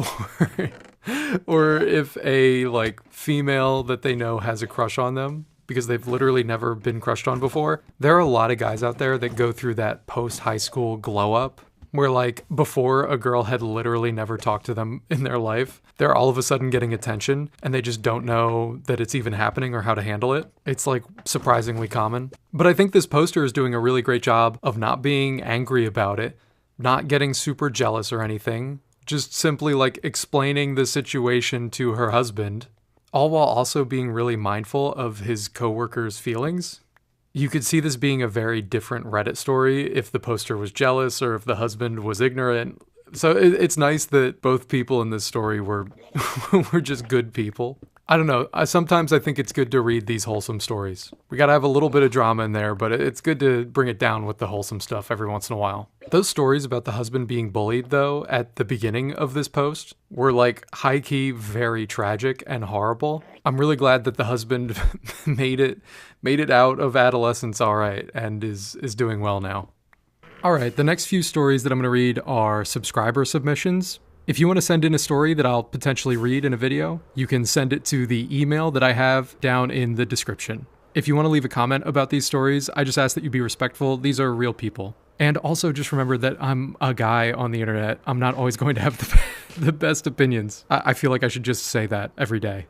or if a female that they know has a crush on them because they've literally never been crushed on before. There are a lot of guys out there that go through that post-high school glow up where before a girl had literally never talked to them in their life, they're all of a sudden getting attention and they just don't know that it's even happening or how to handle it. It's surprisingly common. But I think this poster is doing a really great job of not being angry about it, not getting super jealous or anything, just simply explaining the situation to her husband, all while also being really mindful of his coworkers' feelings. You could see this being a very different Reddit story if the poster was jealous or if the husband was ignorant. So it's nice that both people in this story were were just good people. I don't know. Sometimes I think it's good to read these wholesome stories. We gotta have a little bit of drama in there, but it's good to bring it down with the wholesome stuff every once in a while. Those stories about the husband being bullied, though, at the beginning of this post were high-key very tragic and horrible. I'm really glad that the husband made it out of adolescence all right and is doing well now. All right, the next few stories that I'm going to read are subscriber submissions. If you want to send in a story that I'll potentially read in a video, you can send it to the email that I have down in the description. If you want to leave a comment about these stories, I just ask that you be respectful. These are real people. And also just remember that I'm a guy on the internet. I'm not always going to have the best opinions. I feel like I should just say that every day.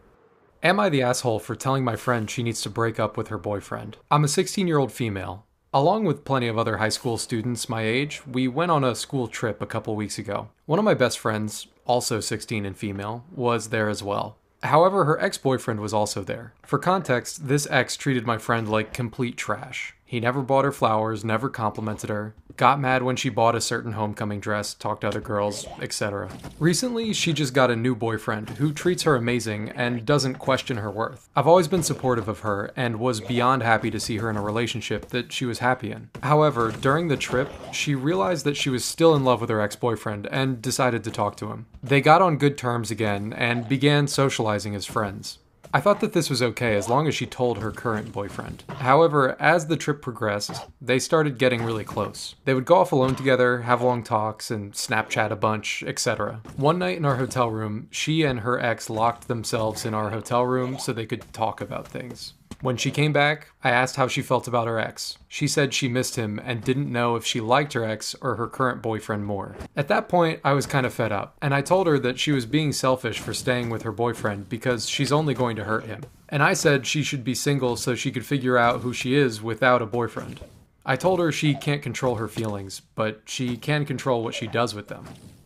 Am I the asshole for telling my friend she needs to break up with her boyfriend? I'm a 16-year-old female. Along with plenty of other high school students my age, we went on a school trip a couple weeks ago. One of my best friends, also 16 and female, was there as well. However, her ex-boyfriend was also there. For context, this ex treated my friend like complete trash. He never bought her flowers, never complimented her, got mad when she bought a certain homecoming dress, talked to other girls, etc. Recently, she just got a new boyfriend who treats her amazing and doesn't question her worth. I've always been supportive of her and was beyond happy to see her in a relationship that she was happy in. However, during the trip, she realized that she was still in love with her ex-boyfriend and decided to talk to him. They got on good terms again and began socializing as friends. I thought that this was okay as long as she told her current boyfriend. However, as the trip progressed, they started getting really close. They would go off alone together, have long talks, and Snapchat a bunch, etc. One night in our hotel room, she and her ex locked themselves in our hotel room so they could talk about things. When she came back, I asked how she felt about her ex. She said she missed him and didn't know if she liked her ex or her current boyfriend more. At that point, I was kind of fed up, and I told her that she was being selfish for staying with her boyfriend because she's only going to hurt him. And I said she should be single so she could figure out who she is without a boyfriend. I told her she can't control her feelings, but she can control what she does with them.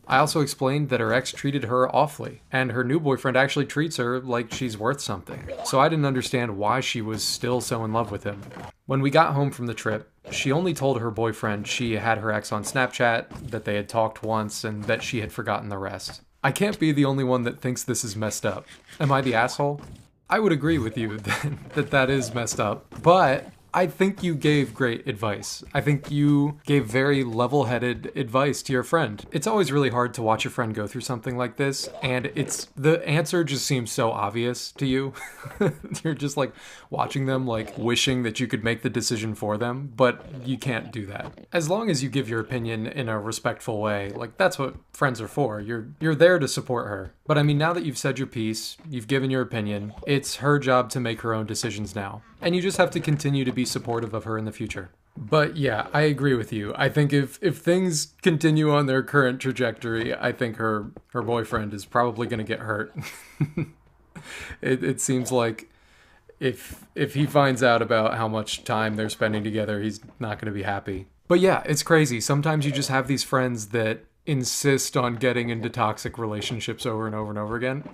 I also explained that her ex treated her awfully, and her new boyfriend actually treats her like she's worth something. So I didn't understand why she was still so in love with him. When we got home from the trip, she only told her boyfriend she had her ex on Snapchat, that they had talked once, and that she had forgotten the rest. I can't be the only one that thinks this is messed up. Am I the asshole? I would agree with you that is messed up, but I think you gave great advice. I think you gave very level-headed advice to your friend. It's always really hard to watch a friend go through something like this, and the answer just seems so obvious to you. You're just like watching them, like wishing that you could make the decision for them, but you can't do that. As long as you give your opinion in a respectful way, like that's what friends are for. You're there to support her. But I mean, now that you've said your piece, you've given your opinion, it's her job to make her own decisions now. And you just have to continue to be supportive of her in the future. But yeah, I agree with you. I think if things continue on their current trajectory, I think her boyfriend is probably going to get hurt. It seems like if he finds out about how much time they're spending together, he's not going to be happy. But yeah, it's crazy. Sometimes you just have these friends that insist on getting into toxic relationships over and over and over again.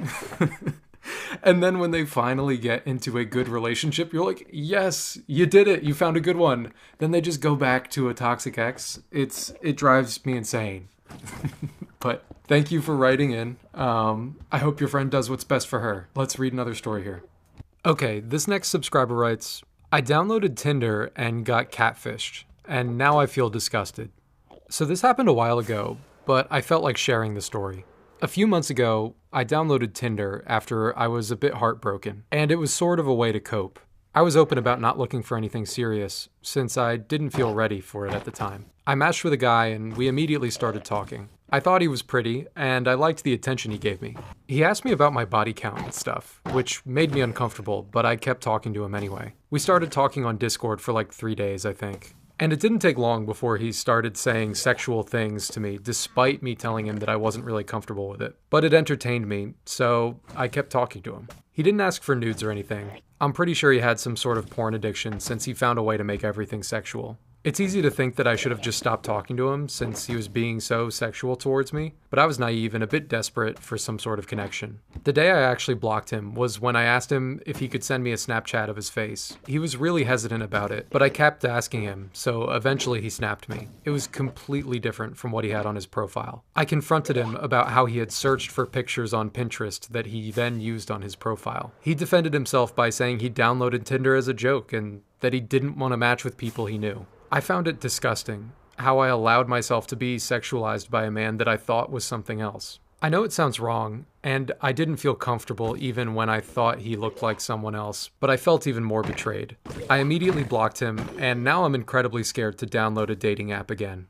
And then when they finally get into a good relationship, you're like, yes, you did it. You found a good one. Then they just go back to a toxic ex. It drives me insane. But thank you for writing in. I hope your friend does what's best for her. Let's read another story here. Okay, this next subscriber writes, I downloaded Tinder and got catfished, and now I feel disgusted. So this happened a while ago, but I felt like sharing the story. A few months ago, I downloaded Tinder after I was a bit heartbroken, and it was sort of a way to cope. I was open about not looking for anything serious, since I didn't feel ready for it at the time. I matched with a guy and we immediately started talking. I thought he was pretty, and I liked the attention he gave me. He asked me about my body count and stuff, which made me uncomfortable, but I kept talking to him anyway. We started talking on Discord for like 3 days, I think. And it didn't take long before he started saying sexual things to me, despite me telling him that I wasn't really comfortable with it. But it entertained me, so I kept talking to him. He didn't ask for nudes or anything. I'm pretty sure he had some sort of porn addiction since he found a way to make everything sexual. It's easy to think that I should have just stopped talking to him since he was being so sexual towards me, but I was naive and a bit desperate for some sort of connection. The day I actually blocked him was when I asked him if he could send me a Snapchat of his face. He was really hesitant about it, but I kept asking him, so eventually he snapped me. It was completely different from what he had on his profile. I confronted him about how he had searched for pictures on Pinterest that he then used on his profile. He defended himself by saying he downloaded Tinder as a joke and that he didn't want to match with people he knew. I found it disgusting, how I allowed myself to be sexualized by a man that I thought was something else. I know it sounds wrong, and I didn't feel comfortable even when I thought he looked like someone else, but I felt even more betrayed. I immediately blocked him, and now I'm incredibly scared to download a dating app again.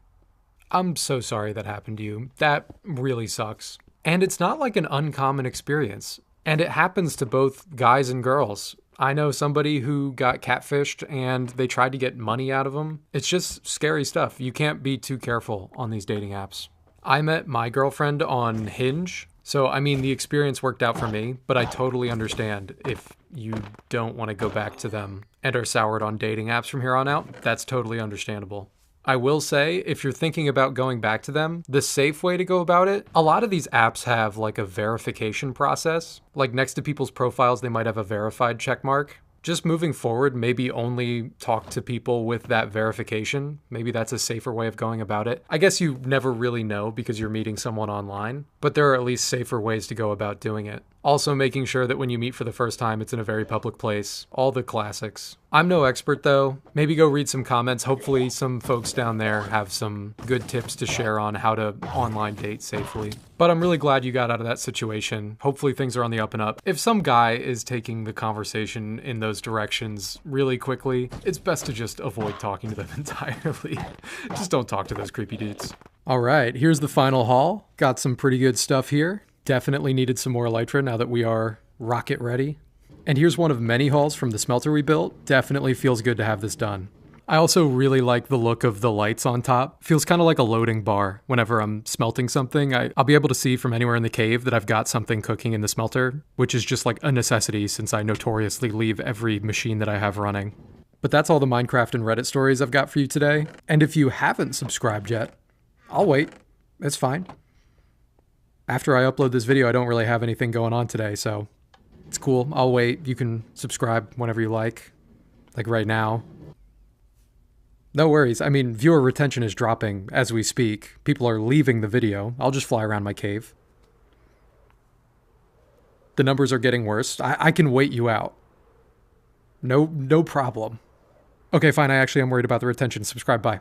I'm so sorry that happened to you. That really sucks. And it's not like an uncommon experience, and it happens to both guys and girls. I know somebody who got catfished and they tried to get money out of them. It's just scary stuff. You can't be too careful on these dating apps. I met my girlfriend on Hinge. So, I mean, the experience worked out for me, but I totally understand if you don't want to go back to them and are soured on dating apps from here on out. That's totally understandable. I will say, if you're thinking about going back to them, the safe way to go about it, a lot of these apps have like a verification process. Like next to people's profiles, they might have a verified check mark. Just moving forward, maybe only talk to people with that verification. Maybe that's a safer way of going about it. I guess you never really know because you're meeting someone online, but there are at least safer ways to go about doing it. Also making sure that when you meet for the first time, it's in a very public place. All the classics. I'm no expert though. Maybe go read some comments. Hopefully some folks down there have some good tips to share on how to online date safely. But I'm really glad you got out of that situation. Hopefully things are on the up and up. If some guy is taking the conversation in those directions really quickly, it's best to just avoid talking to them entirely. Just don't talk to those creepy dudes. All right, here's the final haul. Got some pretty good stuff here. Definitely needed some more Elytra now that we are rocket ready. And here's one of many hauls from the smelter we built. Definitely feels good to have this done. I also really like the look of the lights on top. Feels kind of like a loading bar. Whenever I'm smelting something, I'll be able to see from anywhere in the cave that I've got something cooking in the smelter, which is just like a necessity since I notoriously leave every machine that I have running. But that's all the Minecraft and Reddit stories I've got for you today. And if you haven't subscribed yet, I'll wait. It's fine. After I upload this video, I don't really have anything going on today, so it's cool. I'll wait. You can subscribe whenever you like right now. No worries. I mean, viewer retention is dropping as we speak. People are leaving the video. I'll just fly around my cave. The numbers are getting worse. I can wait you out. No problem. Okay, fine. I actually am worried about the retention. Subscribe. Bye.